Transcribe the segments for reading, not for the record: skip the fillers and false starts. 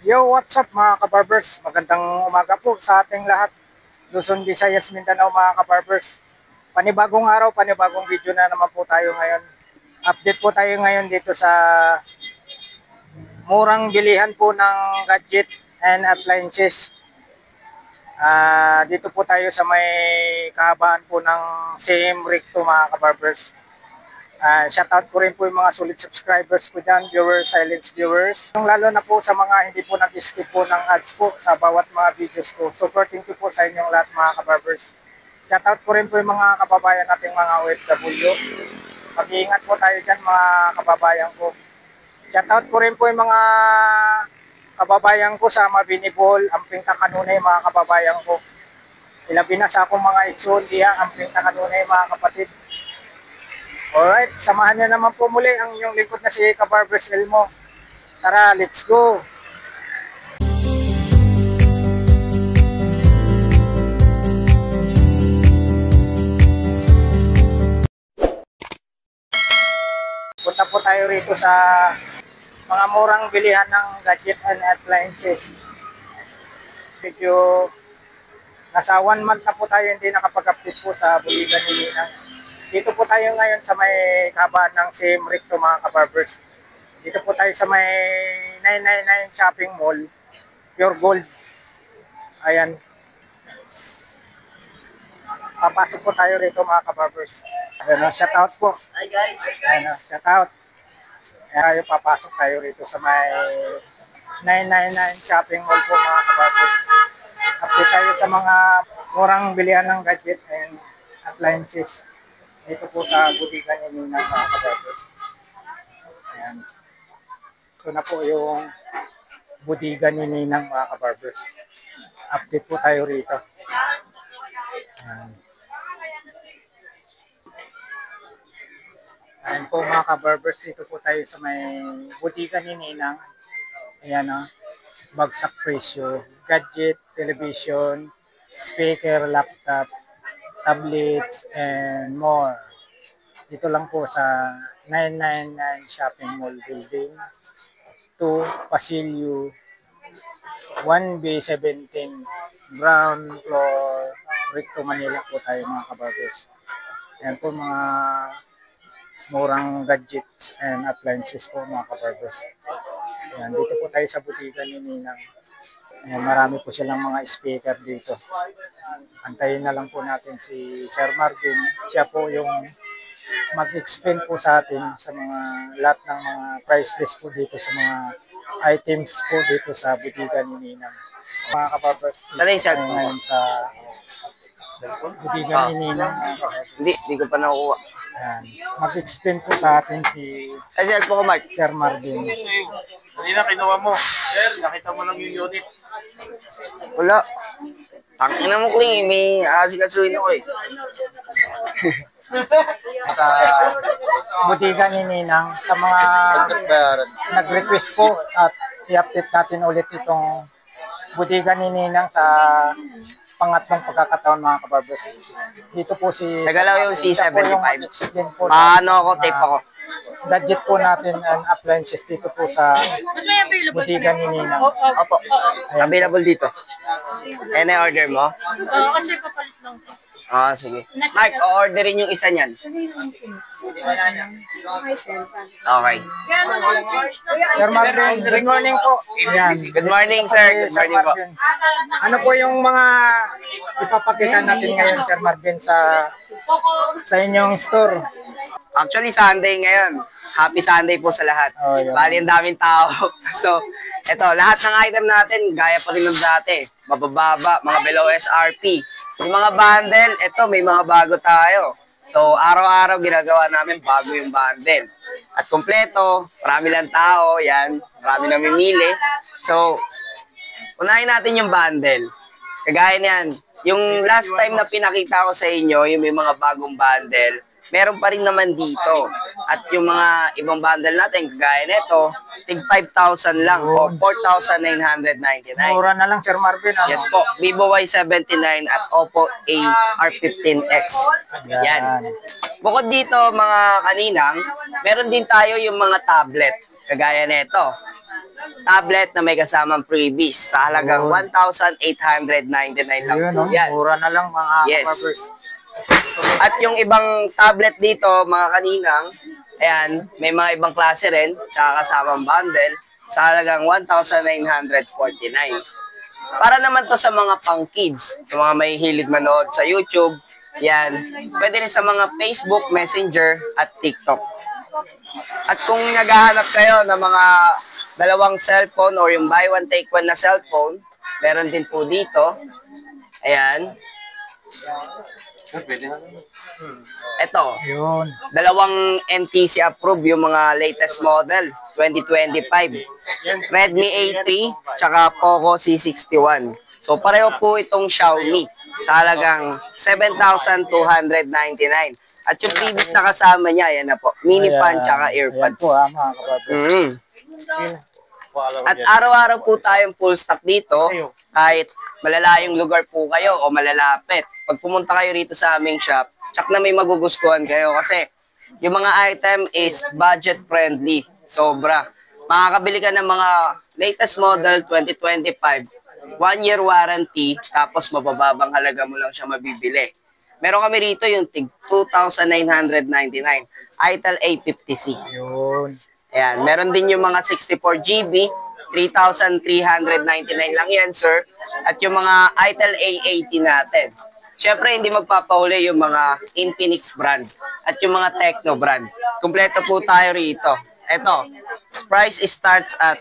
Yo, what's up mga kabarbers? Magandang umaga po sa ating lahat. Luzon, Visayas, Mindanao mga kabarbers. Panibagong araw, panibagong video na naman po tayo ngayon. Update po tayo ngayon dito sa murang bilihan po ng gadget and appliances. Dito po tayo sa may kahabaan po ng CM Recto mga kabarbers. Shoutout ko rin po yung mga solid subscribers ko dyan, viewers, silent viewers. Lalo na po sa mga hindi po nag-skip po ng ads po sa bawat mga videos ko. Super thank you po sa inyong lahat mga kabarbers. Shoutout ko rin po yung mga kababayan nating mga OFW. Mag-iingat po tayo dyan mga kababayan ko. Shoutout ko rin po yung mga kababayan ko sa Mabinibol, Amping Takanunay mga kababayan ko. Ilabi na sa akong mga itsun, Amping Takanunay mga kapatid. Alright, samahan niyo naman po muli ang inyong lingkod na si Kabarbers Elmo. Tara, let's go! Punta po tayo rito sa mga murang bilihan ng gadget and appliances. Medyo nasa 1 month na po tayo hindi nakapag-update po sa buligan ni Ninang. Dito po tayo ngayon sa may kahabaan ng CM Recto mga kabarbers. Dito po tayo sa may 999 shopping mall, Pure Gold. Ayan. Papasok po tayo rito mga kabarbers. Ayan, shout out po. Hi guys. Ayan, shout out. Ayan, papasok tayo rito sa may 999 shopping mall po mga kabarbers. Update tayo sa mga murang bilihan ng gadget and appliances. Dito po sa butika ni Nina mga kabarbers. Ayan. Ito na po yung butika ni Ninang mga kabarbers. Update po tayo rito. Ayan. Ayan po mga kabarbers. Dito po tayo sa may butika ni Ninang. Ayan o. Bagsak presyo. Gadget, television, speaker, laptop, tablets, and more. Dito lang po sa 999 Shopping Mall Building 2, Pasilio 1B17, ground floor, Recto, Manila po tayo mga kabarbers. Ayan po mga murang gadgets and appliances po mga kabarbers. Ayan, dito po tayo sa butika ni Ninang. Ayan, marami po silang mga speaker dito. Antayin na lang po natin si Sir Marvin. Siya po yung mag-explain po sa atin sa mga lahat ng mga price list po dito sa mga items po dito sa butika ni Ninang. Mga kabarbers, dito tayo ngayon sa butika ni Ninang. Hindi ko pa nakukuha. Ayan, mag-explain po sa atin si Ay, sir po ko, Mark. Sir Marvin. Kanina kinuha mo. Sir, nakita mo lang yung unit. Wala. Tangina mo, Kling. May asikasuhin ako eh. Sa butika ni Ninang, sa mga nag-request po at i-update natin ulit itong butika ni Ninang sa pangatlong pagkakataon mga kabarbers. Dito po si Nagalaw yung C75. po Paano ako, tape ako. gadget po natin and appliances dito po sa butika ni Ninang. Opo. Available dito. Ayan na order mo? Oo, kasi papalit lang. Ah, sige. Mark, o-orderin yung isa niyan. Okay. Sir Marvin, good morning po. Ayan. Good morning, sir. Good morning po. Ano po yung mga ipapakita natin ngayon, Sir Marvin, sa inyong store? Actually, Sunday ngayon. Happy Sunday po sa lahat. Oh, yeah. Bali, ang daming tao. So, eto, lahat ng item natin, gaya pa rin ng dati. Mabababa, mga below SRP. Yung mga bundle, eto, may mga bago tayo. So, araw-araw ginagawa namin bago yung bundle. At kompleto, marami lang tao, yan. Marami namimili. So, unahin natin yung bundle. Kagaya niyan, yung last time na pinakita ko sa inyo, yung may mga bagong bundle, meron pa rin naman dito. At yung mga ibang bundle natin, kagaya nito, tig 5,000 lang o 4,999. Mura na lang, Sir Marvin. Yes po, Vivo Y79 at Oppo A-R15X. Yan. Bukod dito, mga kaninang, meron din tayo yung mga tablet. Kagaya nito. tablet na may kasamang freebies sa halagang 1,899 lang Yun, po no? yan. Mura na lang mga Yes. kabarbers. At yung ibang tablet dito, mga kaninang, ayan, may mga ibang klase rin, tsaka kasamang bundle, sa halagang 1,949. Para naman to sa mga pang kids, sa mga may hilig manood sa YouTube, yan, pwede rin sa mga Facebook, Messenger, at TikTok. At kung naghahanap kayo ng mga dalawang cellphone or yung buy one take one na cellphone, meron din po dito. Ayan. Ito, Yun. dalawang NTC approved yung mga latest model, 2025. Redmi A3, tsaka Poco C61. So, pareho po itong Xiaomi sa halagang 7,299. At yung previous na kasama niya, ayan na po, mini fan tsaka Ayan earbuds. po mga kabarbers. At araw-araw po tayong full stock dito, kahit malalayong lugar po kayo o malalapit. Pag pumunta kayo rito sa aming shop, tsak na may magugustuhan kayo kasi yung mga item is budget friendly, sobra. Makakabili ka ng mga latest model 2025, 1-year warranty, tapos mabababang halaga mo lang siya mabibili. Meron kami rito yung tig 2,999, Itel A50C. Yun. Ayan, meron din yung mga 64GB, 3,399 lang yan, sir. At yung mga Itel A80 natin. Siyempre, hindi magpapahuli yung mga Infinix brand at yung mga Tecno brand. Kompleto po tayo rito. Ito, price starts at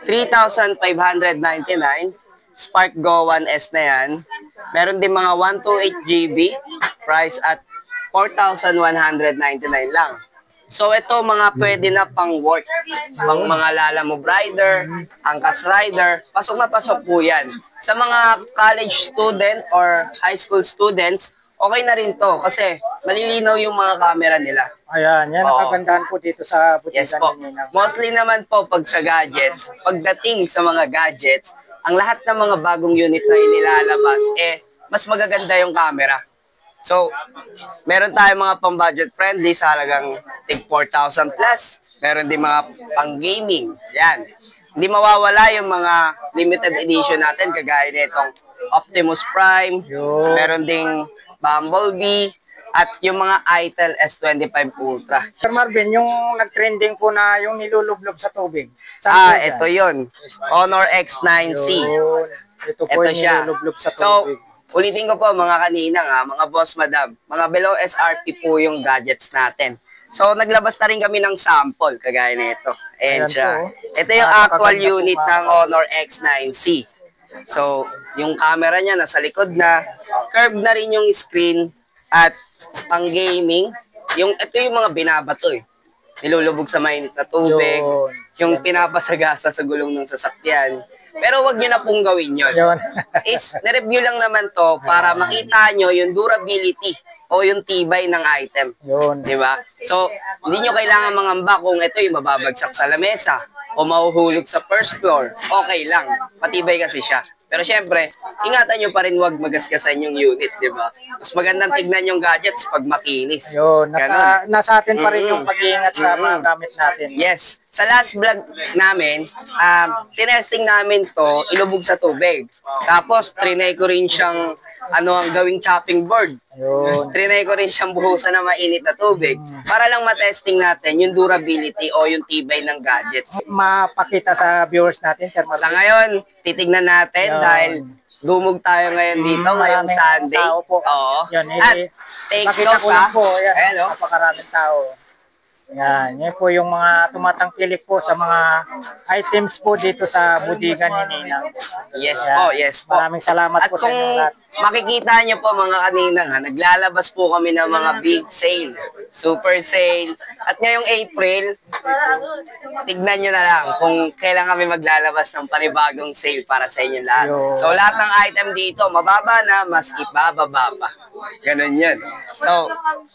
3,599. Spark Go 1S na yan. Meron din mga 128GB, price at 4,199 lang. So ito mga pwede na pang work, pang mga Lala Move Rider, Angkas Rider, pasok na pasok po yan. Sa mga college student or high school students, okay na rin to kasi malilinaw yung mga camera nila. Ayan, yan ang Oo. kagandahan po dito sa butikan Yes po. ninyo. Mostly naman po pag sa gadgets, pagdating sa mga gadgets, ang lahat ng mga bagong unit na inilalabas, mas magaganda yung camera. So, meron tayong mga pang-budget friendly sa halagang tig 4,000 plus. Meron din mga pang-gaming. Yan. Hindi mawawala yung mga limited edition natin, kagaya nitong Optimus Prime. Yun. Meron ding Bumblebee. At yung mga Itel S25 Ultra. Sir Marvin, yung nag-trending po na yung nilulublob sa tubig. Saan po yan? Ito yun. Honor X9C. Yun. Ito po Ito yung siya. nilulublob sa So, tubig. ulitin ko po mga kaninang, mga boss, madam, mga below SRP po yung gadgets natin. So, naglabas na rin kami ng sample, kagaya nito. Ayan Ayan siya. po. Ito yung actual Napakaganda po, unit mga ng Honor X9C. So, yung camera niya nasa likod na, curved na rin yung screen, at pang gaming, ito yung mga binabato nilulubog sa mainit na tubig, Yun. yung pinapasagasa sa gulong ng sasakyan. Pero wag nyo na pong gawin yun. Yun. Nireview lang naman to para makita nyo yung durability o yung tibay ng item. Yun. Di ba? So, hindi nyo kailangan mangamba kung ito yung mababagsak sa lamesa o mahuhulog sa first floor. Okay lang. Patibay kasi siya. Pero syempre, ingatan nyo pa rin wag magasgasan yung unit, di ba? Mas magandang tignan yung gadgets pag makinis. Yun. Ganon. Nasa atin pa rin yung pag-iingat sa mga gamit natin. Yes. Sa last vlog namin, tinesting namin to, ilubog sa tubig. Tapos, trinay ko rin siyang ang gawing chopping board. Yun. Trinay ko rin siyang buhusan ng mainit na tubig para lang matesting natin yung durability o yung tibay ng gadgets. Mapakita sa viewers natin, Sir Sa Marvin. ngayon, titignan natin Yun. dahil dumog tayo ngayon dito, ngayong Maraming Sunday. tao po. Oo. Yan, At take Pakita note ko lang po. Yan, Ayan, oh. napakaraming tao. Yan, yan po yung mga tumatangkilik po sa mga items po dito sa budigan ni Ninang. Yes Yan. po, yes po. Maraming salamat At po sa kung inyo lahat. makikita nyo po mga kaninang, naglalabas po kami ng mga big sale, super sale. At ngayong April, tignan nyo na lang kung kailan kami maglalabas ng panibagong sale para sa inyo lahat. Yo. So lahat ng item dito, mababa na, mas ibababa pa. Ganun yun. So,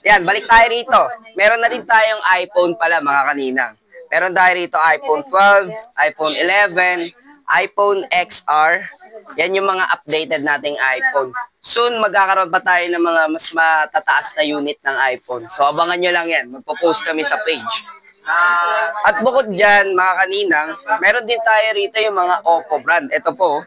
yan, balik tayo rito. Meron na rin tayong iPhone pala mga kaninang. Meron tayo rito iPhone 12, iPhone 11, iPhone XR. Yan yung mga updated nating iPhone. Soon, magkakaroon pa tayo ng mga mas matataas na unit ng iPhone. So, abangan nyo lang yan. Magpo-post kami sa page. At bukod dyan, mga kaninang, meron din tayo rito yung mga Oppo brand. Ito po,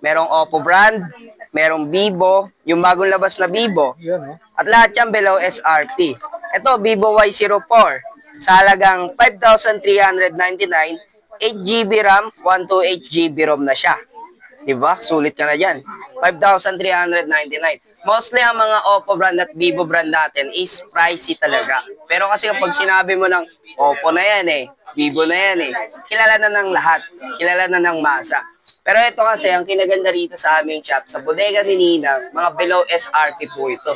merong Oppo brand, merong Vivo, yung bagong labas na Vivo. Yun, oh. At lahat yan below SRP. Ito, Vivo Y04. Sa halagang 5,399, 8GB RAM, 128GB ROM na siya. Diba? Sulit ka na dyan. 5,399. Mostly ang mga Oppo brand at Vivo brand natin is pricey talaga. Pero kasi kapag sinabi mo ng Oppo na yan Vivo na yan kilala na ng lahat. Kilala na ng masa. Pero ito kasi, ang kinaganda rito sa aming shop, sa bodega ni Ninang, mga below SRP po ito.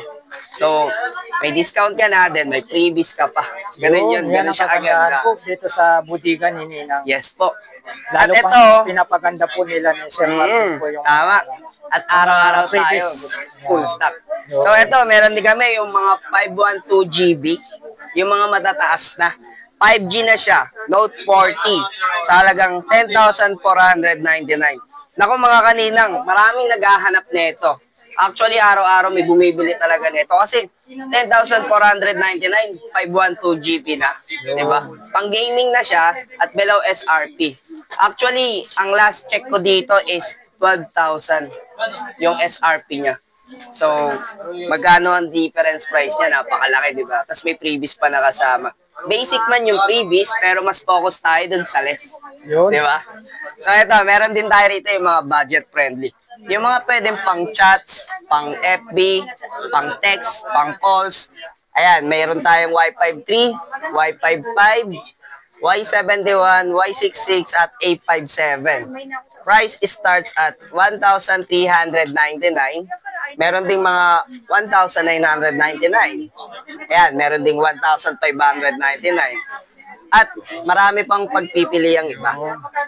So, may discount ka na din, may freebies ka pa. Ganun yun, ganun siya aganda. Po dito sa bodega ni Ninang. Yes po. Lalo At pang ito, pinapaganda po nila ni Sir Martin po yung... tama. At araw-araw tayo, previous. full stock. So ito, meron din kami yung mga 512GB, yung mga matataas na. 5G na siya, Note 40, sa halagang 10,499. Naku mga kaninang, maraming naghahanap nito. Actually, araw-araw may bumibili talaga nito kasi 10,499, 512GB na. Diba? Pang gaming na siya at below SRP. Actually, ang last check ko dito is 12,000 yung SRP niya. So, magkano ang difference price niya? Napakalaki, di ba? Tapos may freebies pa nakasama. Basic man yung freebies, pero mas focus tayo dun sa less. Yun. Di ba? So, ito, meron din tayo rito yung mga budget friendly. Yung mga pwedeng pang chats, pang FB, pang text, pang calls. Ayan, mayroon tayong Wi-Fi 3, Wi-Fi 5, Y71, Y66 at A57. Price starts at 1,399. Meron ding mga 1,999. Ayan, meron ding 1,599. At marami pang pagpipili ang iba.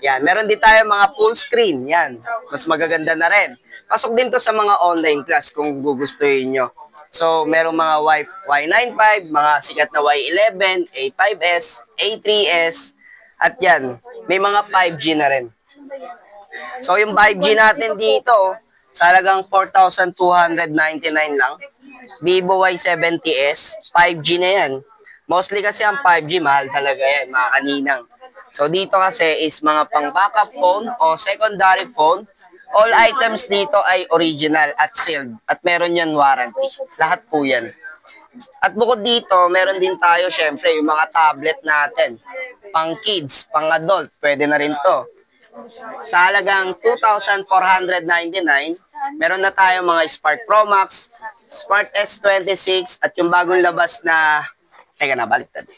Yan, meron din tayo mga full screen. Yan, mas magaganda na rin. Pasok din to sa mga online class kung gugustuhin nyo. So, merong mga Y95, mga sikat na Y11, A5S, A3S, at yan, may mga 5G na rin. So, yung 5G natin dito, sa halagang 4,299 lang. Vivo Y70s, 5G na yan. Mostly kasi ang 5G, mahal talaga yan, mga kaninang. So, dito kasi is mga pang backup phone o secondary phone. All items dito ay original at sealed. At meron yan warranty. Lahat po yan. At bukod dito, meron din tayo syempre yung mga tablet natin. Pang kids, pang adult, pwede na rin to. Sa halagang 2,499, meron na tayo mga Spark Pro Max, Spark S26, at yung bagong labas na, teka na, baliktad.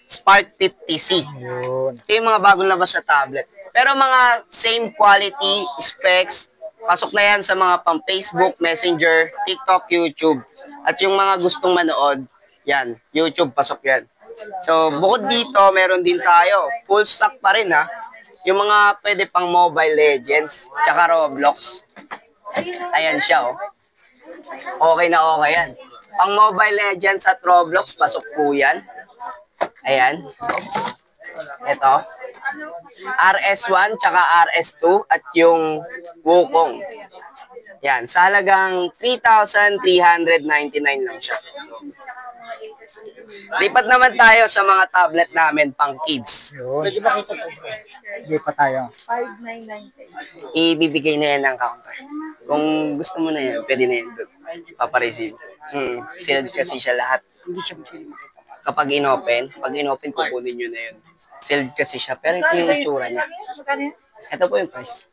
Spark 50C. Yun. Ito yung mga bagong labas na tablet. Pero mga same quality, specs, pasok na yan sa mga pang Facebook, Messenger, TikTok, YouTube. At yung mga gustong manood, yan, YouTube, pasok yan. So, bukod dito, meron din tayo. Full stock pa rin ha. Yung mga pwede pang Mobile Legends, tsaka Roblox. Ayan siya oh. Okay na okay yan. Pang Mobile Legends at Roblox, pasok po yan. Ayan. Oops. Ito. RS1 tsaka RS2 at yung Wukong. Yan. Sa halagang 3,399 lang siya. Lipat naman tayo sa mga tablet namin pang kids. Yun. Hindi pa tayo. 5,990. Ibibigay na yan ng counter. Kung gusto mo na yan, pwede na yan doon. Papareceive. Sealed kasi siya lahat. Kapag inopen, kukunin nyo na yun. Sealed kasi siya, pero ito yung itsura niya. Ito po yung price.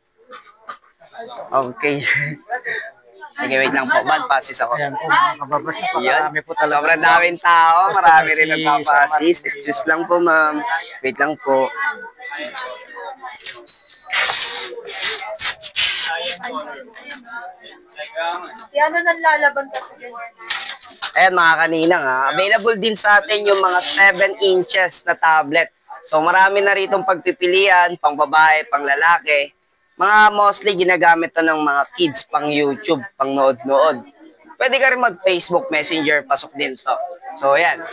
Okay. Sige, wait lang po. Bad passes ako. Ayan po mga kababas. Marami po talaga. Sobrang daming tao. Marami rin Si nagpapasis. Excuse lang po, ma'am. Wait lang po. Yan ang nalalaban kasi dyan. Ayan mga kaninang ha. Available din sa atin yung mga 7 inches na tablet. So marami na rito pagpipilian, pang babae, pang lalaki. Mga mostly ginagamit to ng mga kids, pang YouTube, pang nood-nood. Pwede ka rin mag-Facebook Messenger, pasok din to. So ayan,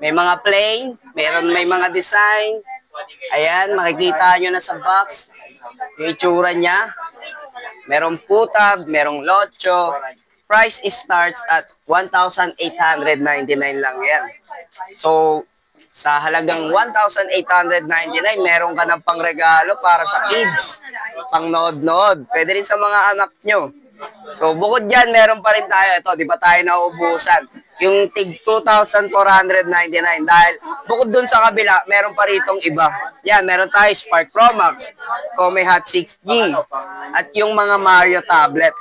may mga plain, may mga design. Ayan, makikita nyo na sa box. Yung itsura niya. Merong putab, merong locho. Price starts at 1,899 lang yan. So, sa halagang 1,899, meron ka ng pangregalo para sa kids, pang nood-nood. Pwede rin sa mga anak nyo. So, bukod dyan, meron pa rin tayo. Ito, di ba tayo nauubusan? Yung tig 2,499. Dahil bukod dun sa kabila, meron pa ritong iba. Yan, meron tayo Spark Pro Max, Kome Hot 6G, at yung mga Mario tablet.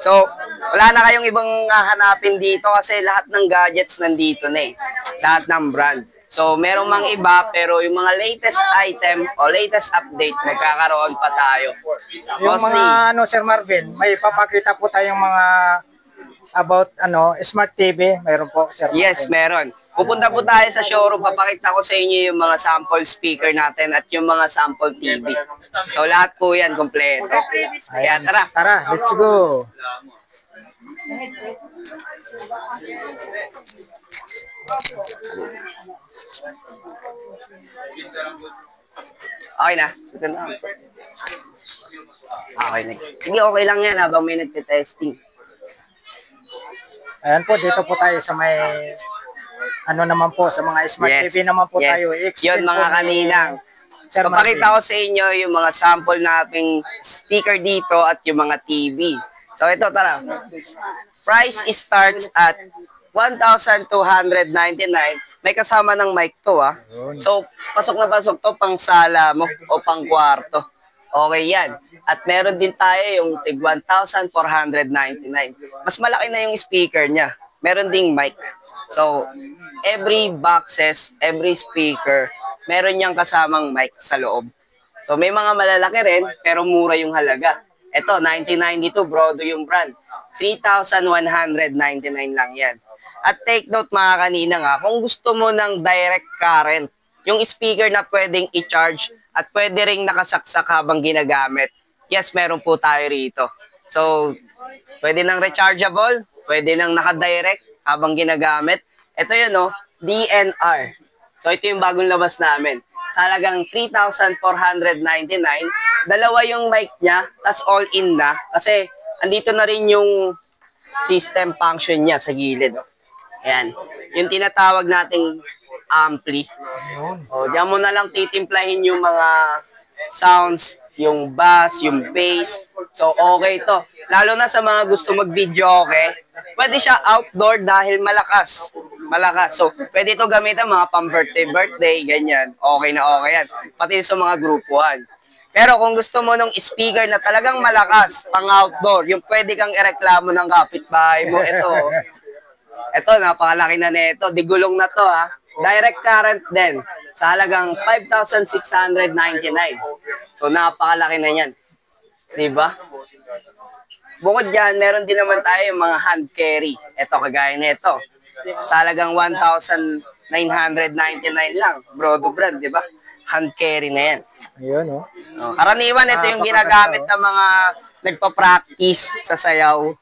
So, wala na kayong ibang hahanapin dito kasi lahat ng gadgets nandito na eh. Lahat ng brand. So, merong mga iba, pero yung mga latest item o latest update, magkakaroon pa tayo. Yung Mostly, mga Sir Marvin, may papakita po tayong mga about Smart TV, mayroon po Sir Marvin. yes, meron. Pupunta po tayo sa showroom, papakita ko sa inyo yung mga sample speaker natin at yung mga sample TV. So, lahat po yan, kompleto. Kaya tara. Tara, let's go. Okay na. Ito na. Okay na. Sige, okay lang yan habang may nagte-testing. Ayan po, dito po tayo sa may naman po, sa mga Smart TV naman po tayo. I-explain Yun mga po ni kaninang. Sir Papakita Marvin. ko sa inyo yung mga sample nating speaker dito at yung mga TV. So ito, tara. Price starts at 1,299. May kasama ng mic to, ah. So, pasok na pasok to pang sala mo o pang kwarto. Okay yan. At meron din tayo yung tig 1,499. Mas malaki na yung speaker niya. Meron ding mic. So, every boxes, every speaker, meron niyang kasamang mic sa loob. So, may mga malalaki rin, pero mura yung halaga. Ito, 1992, Brodo yung brand. 3,199 lang yan. At take note mga kanina nga, kung gusto mo ng direct current, yung speaker na pwedeng i-charge at pwede ring nakasaksak habang ginagamit, yes, meron po tayo rito. So, pwede nang rechargeable, pwede nang naka-direct habang ginagamit. Ito yun, no? DNR. So, ito yung bagong labas namin. Sa halagang 3,499, dalawa yung mic niya, tas all-in na. Kasi, andito na rin yung system function niya sa gilid. Oh. Ayan. Yung tinatawag nating ampli. O, diyan mo na lang titimplahin yung mga sounds, yung bass, yung bass. So, okay to. Lalo na sa mga gusto mag-video, okay? Pwede siya outdoor dahil malakas. Malakas. So, pwede ito gamitin mga pang-birthday, ganyan. Okay na okay yan. Pati sa mga grupuhan. Pero kung gusto mo ng speaker na talagang malakas, pang-outdoor, yung pwede kang ireklamo ng kapitbahay mo, ito, napakalaki na nito. Digulong na to, ha. Direct current din. Sa halagang 5,699. So, napakalaki na yan. Diba? Bukod dyan, meron din naman tayo yung mga hand carry. Ito, kagaya nito. Sa halagang 1,999 lang. Brodo brand, diba? Hand carry na yan. Ayun, oh. Karaniwan, ito yung ginagamit ng mga nagpa-practice sa sayaw.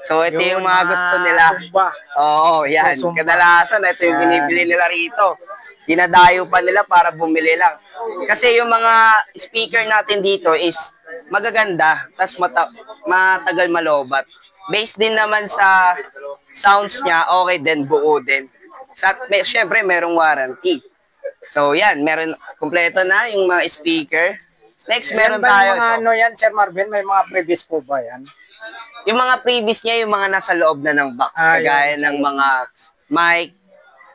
So, ito yung mga gusto nila. Zumba. Oo, yan. Zumba. Kadalasan, ito yung binibili nila rito. Dinadayo pa nila para bumili lang. Kasi yung mga speaker natin dito is magaganda, tas matagal malobat. Based din naman sa sounds niya, okay din, buo din. Syempre, merong warranty. So, yan. Meron, kompleto na yung mga speaker. Next, meron Yan ba tayo yung mga ito. yan, Sir Marvin? May mga previous po ba yan? Yung mga previous niya, yung mga nasa loob na ng box. Kagaya ng mga mic,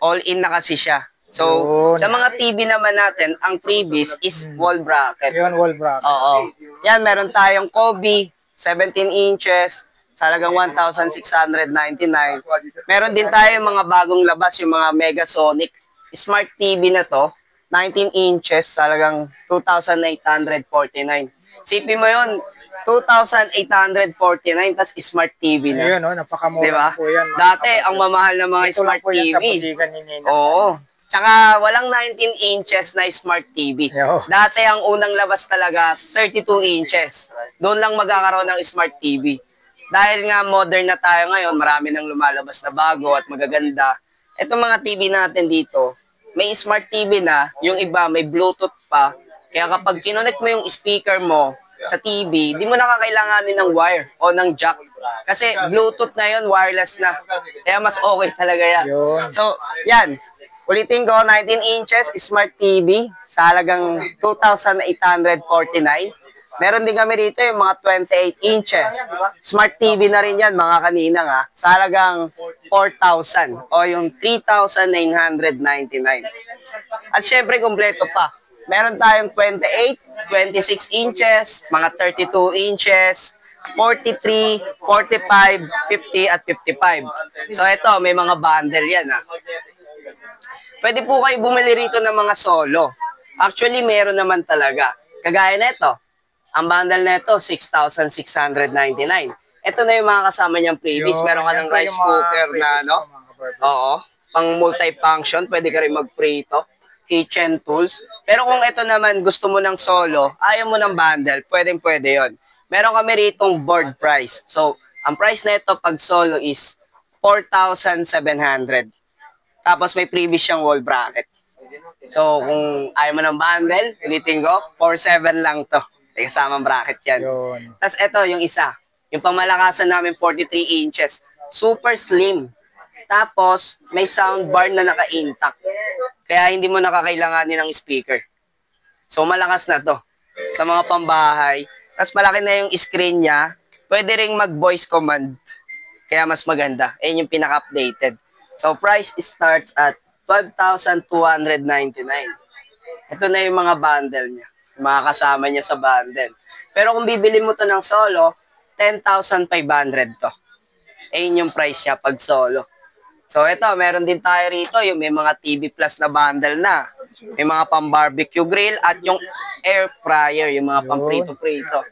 all-in na kasi siya. So, Yun. sa mga TV naman natin, ang previous is wall bracket. Yun, wall bracket. Oo. Yan, meron tayong Kobe, 17 inches, sa halagang 1,699. Meron din tayong mga bagong labas, yung mga Megasonic. Smart TV na to, 19 inches, sa halagang 2,849. Sipin mo yun, 2,849, tas Smart TV na. Ayun, oh, napakamura Diba? po yan. Dati, ang mamahal ng mga Ito lang Smart po yan sa TV. buligan ni Nina. Oo. Tsaka walang 19 inches na Smart TV. Yo. Dati ang unang labas talaga 32 inches. Doon lang magkakaroon ng Smart TV. Dahil nga modern na tayo ngayon, marami nang lumalabas na bago at magaganda. Itong mga TV natin dito, may Smart TV na, yung iba may Bluetooth pa. Kaya kapag kinonect mo yung speaker mo sa TV, di mo na kakailanganin ng wire o ng jack. Kasi Bluetooth na yon, wireless na. Kaya mas okay talaga yan. Yun. So, yan. Ulitin ko, 19 inches Smart TV sa halagang 2,849. Meron din kami rito yung mga 28 inches. Smart TV na rin yan, mga kanina nga. Sa halagang 4,000 o yung 3,999. At syempre, kumpleto pa. Meron tayong 28, 26 inches, mga 32 inches, 43, 45, 50 at 55. So ito, may mga bundle yan ha. Pwede po kayo bumili rito ng mga solo. Actually, meron naman talaga. Kagaya nito. Ang bundle nito, 6,699. Ito na yung mga kasama niyang previous. Meron ka ng rice cooker na, ano? Oo. Pang multi-function. Pwede ka rin magprito. Kitchen tools. Pero kung ito naman, gusto mo ng solo, ayaw mo ng bundle, pwede yon. Meron kami ritong board price. So, ang price nito pag solo is 4,700. Tapos may previous siyang wall bracket. So, kung ayaw mo ng bundle, ulitin ko, 4,700 lang to. May kasamang bracket yan. Tapos ito, yung isa. Yung pangmalakasan namin, 43 inches. Super slim. Tapos, may soundbar na naka-intact. Kaya hindi mo nakakailanganin ng speaker. So, malakas na to. Sa mga pambahay. Tapos, malaki na yung screen niya. Pwede ring mag-voice command. Kaya mas maganda. Ayun yung pinaka-updated. So, price starts at 12,299. Ito na yung mga bundle niya. Mga kasama niya sa bundle. Pero kung bibili mo to ng solo, 10,500 to. Ayun yung price niya pag solo. So ito, meron din tayo rito yung may mga TV Plus na bundle na. May mga pang-barbecue grill at yung air fryer, yung mga pang-prito-prito.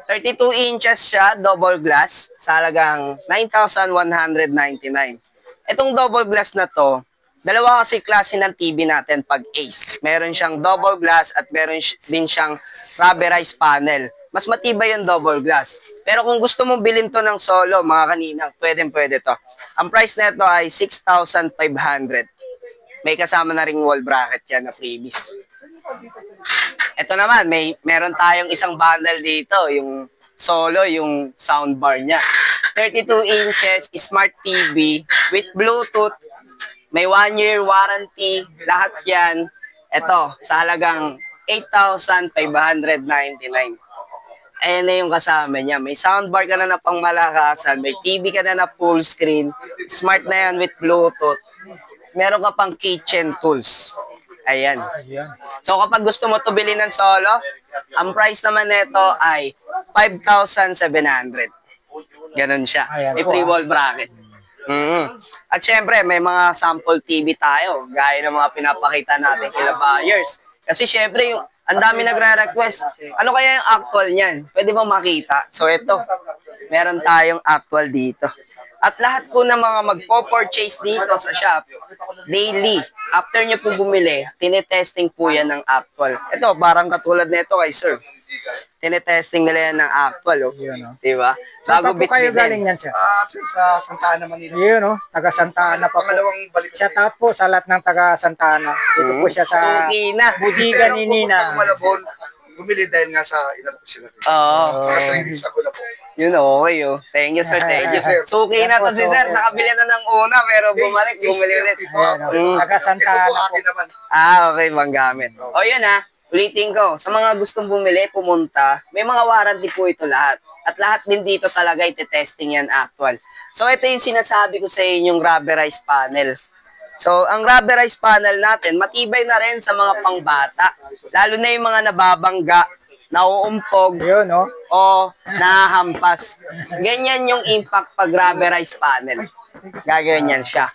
32 inches siya, double glass, sa halagang 9,199. Itong double glass na to, dalawa kasi klase ng TV natin pag Ace. Meron siyang double glass at meron din siyang rubberized panel. Mas matibay yung double glass. Pero kung gusto mong bilhin to ng solo, mga kanina, pwede to. Ang price nito ay 6,500. May kasama na ring wall bracket yan na previous. Ito naman, meron tayong isang bundle dito, yung solo, yung soundbar niya. 32 inches, smart TV with Bluetooth. May 1-year warranty, lahat yan. Ito, sa halagang 8,599. Ayan na yung kasama niya. May soundbar ka na na pangmalakasan, may TV ka na na full screen, smart na yan with Bluetooth. Meron ka pang kitchen tools. Ayan. So kapag gusto mo to bilhin ng solo, ang price naman nito ay 5,700. Ganon siya. May free wall bracket. At syempre, may mga sample TV tayo, gaya ng mga pinapakita natin kila buyers. Kasi syempre, ang dami nagre-request. Ano kaya yung actual niyan? Pwede mo makita? So ito, meron tayong actual dito. At lahat po ng mga magpo-purchase dito sa shop, daily, after nyo po bumili, tinetesting po yan ng actual. Ito, parang katulad nito kay sir. Tinetesting nila yan ng actual, oh. Diba? Saan po kayo galing yan, sir? Sir, sa Santa Ana, Manila. Yun, taga Santa Ana pa po. Shout out po sa lahat ng taga Santa Ana. Dito po siya sa budiga ni Nina. Malabon, bumili dahil nga sa ilan po sila. Oo. 3 weeks ago na po. Yun, okay, oh. Thank you, sir. Thank you, sir. Suki na to si sir. Nakabili na ng una, pero bumalik, bumili ulit. Taga Santa Ana po. Okay, manggamit. O, yun ha. Ulitin ko, sa mga gustong bumili, pumunta, may mga warranty po ito lahat. At lahat din dito talaga ite-testing yan actual. So, ito yung sinasabi ko sa inyong rubberized panel. So, ang rubberized panel natin, matibay na rin sa mga pangbata. Lalo na yung mga nababangga, nauumpog, Yun, no? o nahampas. Ganyan yung impact pag rubberized panel. Gagawin yan siya.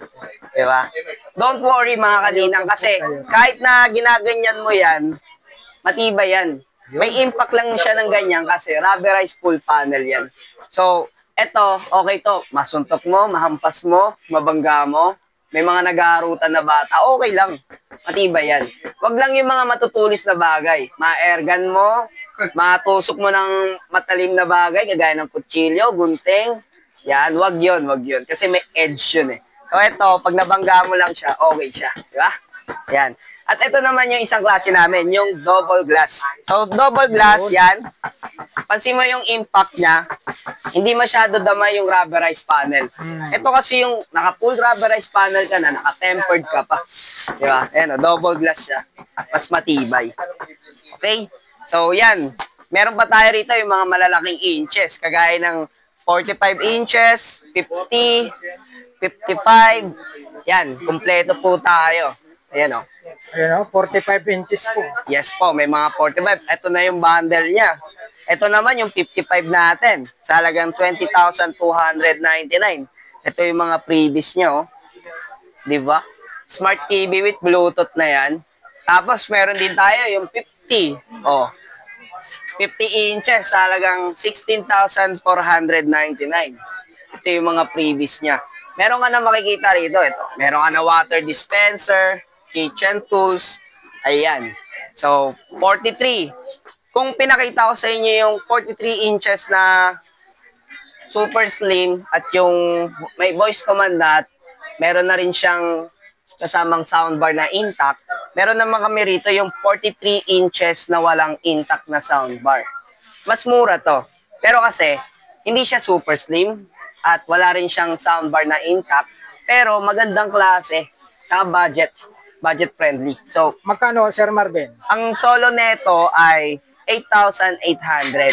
Diba? Don't worry mga kalinang kasi kahit na ginaganyan mo yan, matibay yan. May impact lang siya ng ganyan kasi rubberized full panel yan. So, eto, okay to. Masuntok mo, mahampas mo, mabangga mo. May mga nag-aarutan na bata, okay lang. Matibay yan. Wag lang yung mga matutulis na bagay. Ma-airgun mo, matusok mo ng matalim na bagay, kagaya ng kutsilyo, gunting. Yan, wag yun, wag yun. Kasi may edge yun eh. So, eto, pag nabangga mo lang siya, okay siya. Di ba? Yan. At ito naman yung isang klase namin, yung double glass. So, double glass, yan. Pansin mo yung impact niya. hindi masyado damay yung rubberized panel. Ito kasi yung naka-full rubberized panel ka na, naka-tempered ka pa. Di ba? Ayan, double glass siya. Mas matibay. Okay? So, yan. Meron pa tayo rito yung mga malalaking inches. Kagaya ng 45 inches, 50, 55. Yan, kumpleto po tayo. Ayan o. Ayun, 45 inches po. Yes po, may mga 45. Ito na yung bundle niya. Ito naman yung 55 natin. Sa halagang 20,299. Ito yung mga previous niya, oh. Di ba? Smart TV with Bluetooth na yan. Tapos meron din tayo yung 50. Oh. 50 inches sa halagang 16,499. Ito yung mga previous niya. Meron ka na makikita rito. Ito. Meron ka na water dispenser, kitchen tools. Ayan. So, 43. Kung pinakita ko sa inyo yung 43 inches na super slim at yung may voice command na at meron na rin siyang kasamang soundbar na intact, meron naman kami rito yung 43 inches na walang intact na soundbar. Mas mura to. Pero kasi, hindi siya super slim at wala rin siyang soundbar na intact, pero magandang klase, saka budget friendly. So, Magkano, Sir Marvin? ang solo neto ay 8,800.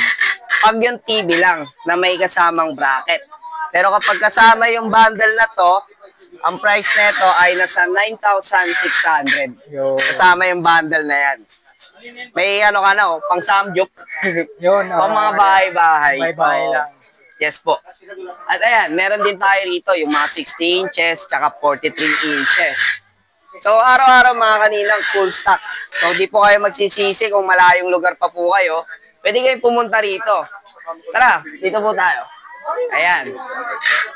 Pag yung TV lang na may kasamang bracket. Pero kapag kasama yung bundle na to, ang price neto ay nasa 9,600. Yun. Kasama yung bundle na yan. May ano ka na, pang samgyup. Yun. Pang mga bahay-bahay. Bahay-bahay Oo. lang. Yes po. At ayan, meron din tayo rito yung mga 60 inches tsaka 43 inches. So, araw-araw mga kaninang full stock. So, di po kayo magsisisi kung malayong lugar pa po kayo. Pwede kayo pumunta rito. Tara, dito po tayo. Ayan.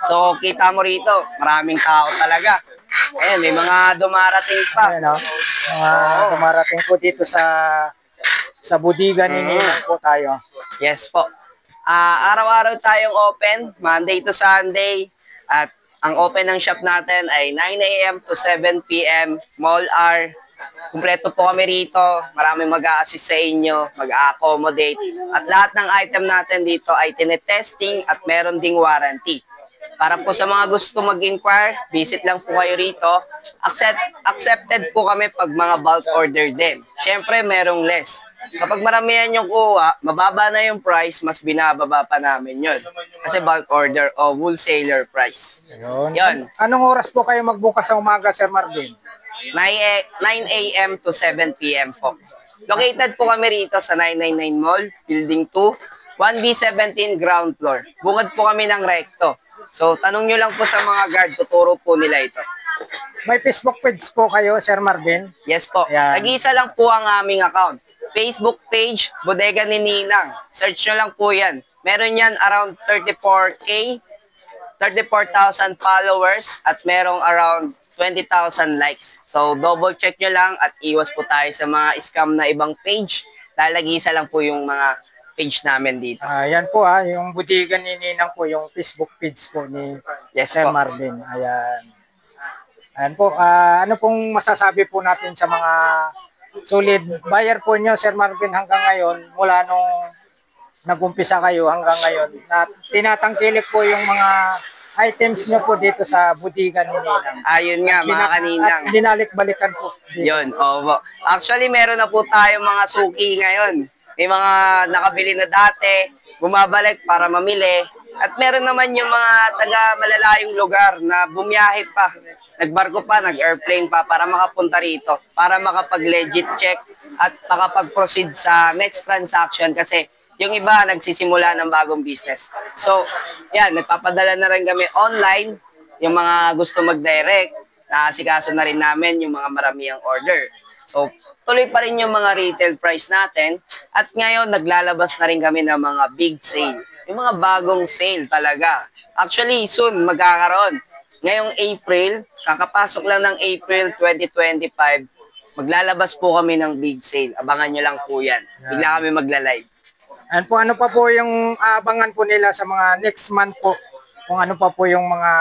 So, kita mo rito, maraming tao talaga. Ayan, may mga dumarating pa. Ayan, no? Dumarating po dito sa budigan ni Ninang po tayo. Yes po. Araw-araw tayong open, Monday to Sunday. At ang open ng shop natin ay 9 a.m. to 7 p.m. Mall hour. Kumpleto po kami rito. Maraming mag-a-assist sa inyo, mag-a-accommodate. At lahat ng item natin dito ay tinetesting at meron ding warranty. Para po sa mga gusto mag-inquire, visit lang po kayo rito. Accepted po kami pag mga bulk order din. Siyempre, merong less. Kapag maramihan yung kuha, mababa na yung price, mas binababa pa namin yun. Kasi bulk order o wholesaler price. Yun. Yun. Anong oras po kayo magbukas sa umaga, Sir Marvin? 9 a.m. to 7 p.m. po. Located po kami rito sa 999 Mall, Building 2, 1B17 ground floor. Bungad po kami ng recto. So, tanong nyo lang po sa mga guard, tuturo po nila ito. May Facebook page po kayo, Sir Marvin? Yes po. Ayan. Nag-iisa lang po ang aming account. Facebook page, Bodega ni Ninang. Search nyo lang po yan. Meron yan around 34,000 followers at merong around 20,000 likes. So, double check nyo lang at iwas po tayo sa mga scam na ibang page. Dahil nag-iisa lang po yung mga page namin dito. Ayan po yung budigan ni Ninang po, yung Facebook page po ni Yes Sir po. Marvin. Ayan. Ayan po, ano pong masasabi po natin sa mga solid buyer po nyo, Sir Marvin, hanggang ngayon, mula nung nag-umpisa kayo hanggang ngayon, na tinatangkilik po yung mga items nyo po dito sa budigan ni Ninang. Ayun nga, mga kaninang. At binalik-balikan po dito. Yun, opo. Actually, meron na po tayong mga suki ngayon. May mga nakabili na dati, bumabalik para mamili. At meron naman yung mga taga-malalayong lugar na bumiyahe pa. Nagbarko pa, nag-airplane pa para makapunta rito. Para makapag-legit check at makapag-proceed sa next transaction kasi yung iba nagsisimula ng bagong business. So, yan, nagpapadala na rin kami online. Yung mga gusto mag-direct, naasikaso na rin namin yung mga maramihang order. So, tuloy pa rin yung mga retail price natin. At ngayon, naglalabas na rin kami ng mga big sale. Yung mga bagong sale talaga. Actually, soon magkakaroon. Ngayong April, kakapasok lang ng April 2025, maglalabas po kami ng big sale. Abangan nyo lang po yan. Bigla kami magla-live. And po, ano pa po yung abangan po nila sa mga next month po? Kung ano pa po yung mga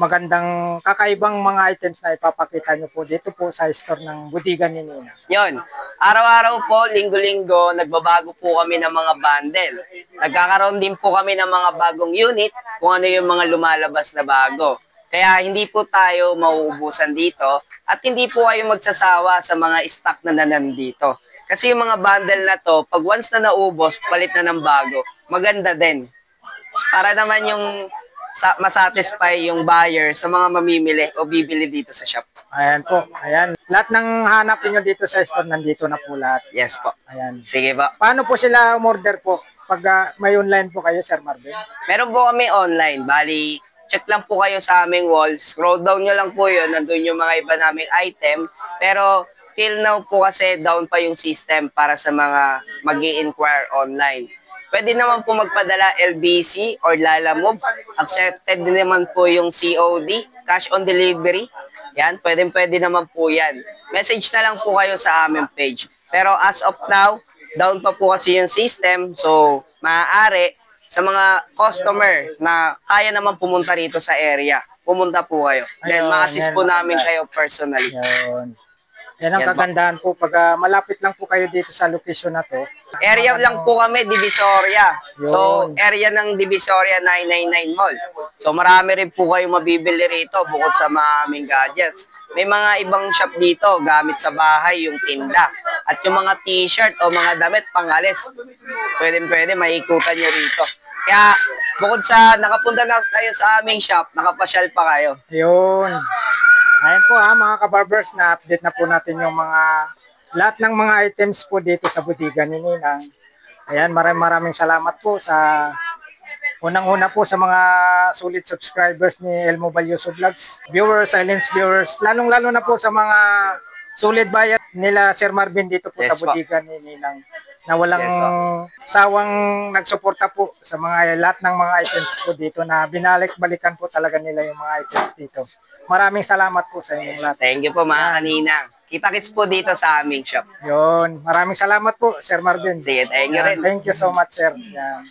magandang kakaibang mga items na ipapakita nyo po dito po sa store ng Budiga ni Nina. Yon. Araw-araw po, linggo-linggo, nagbabago po kami ng mga bundle. Nagkakaroon din po kami ng mga bagong unit kung ano yung mga lumalabas na bago. Kaya hindi po tayo mauubusan dito at hindi po kayo magsasawa sa mga stock na nandito. Kasi yung mga bundle na to, pag once na naubos, palit na ng bago, maganda din. Para naman yung masatisfy yung buyer sa mga mamimili o bibili dito sa shop. Ayan po, ayan. Lahat ng hanapin nyo dito sa store, nandito na po lahat. Yes po. Ayan. Sige po. Paano po sila umorder po pag may online po kayo, Sir Marvin? Meron po kami online. Bali, check lang po kayo sa aming wall. Scroll down nyo lang po yun. Nandun yung mga iba naming item. Pero till now po kasi down pa yung system para sa mga mag-i-inquire online. Pwede naman po magpadala LBC or Lalamove. Accepted din naman po yung COD, cash on delivery. Yan, pwede naman po yan. Message na lang po kayo sa aming page. Pero as of now, down pa po kasi yung system. So, maaari sa mga customer na kaya naman pumunta rito sa area, pumunta po kayo. Then, Ayun, ma-assist yan, po namin maganda. kayo personally. Yun. Yan ang Yan po. kagandahan po pag malapit lang po kayo dito sa location na to. Area lang po kami, Divisoria. So, Yun. area ng Divisoria 999 Mall. So, marami rin po kayo mabibili rito bukod sa mga aming gadgets. May mga ibang shop dito, gamit sa bahay, yung tinda. At yung mga t-shirt o mga damit, pangalis. Pwede, maikutan nyo rito. Kaya, bukod sa nakapunta na kayo sa aming shop, nakapasyal pa kayo. Yun. Ayan po mga kabarbers, na-update na po natin yung lahat ng mga items po dito sa Budiga ni Ninang. Ayan, maraming salamat po sa unang-una po sa mga solid subscribers ni Elmo Valioso Vlogs. Viewers, silence viewers, lalong-lalo na po sa mga solid buyer nila Sir Marvin dito po Yes, sa Budiga ni Ninang. Na walang Yes, sawang nagsuporta po sa lahat ng mga items po dito na binalik-balikan po talaga nila yung mga items dito. Maraming salamat po sa inyong lahat. Thank you po mga kaninang. Kita-kits po dito sa aming shop. Yun. Maraming salamat po, Sir Marvin. Sige, thank you rin. Thank you so much, sir. Yan.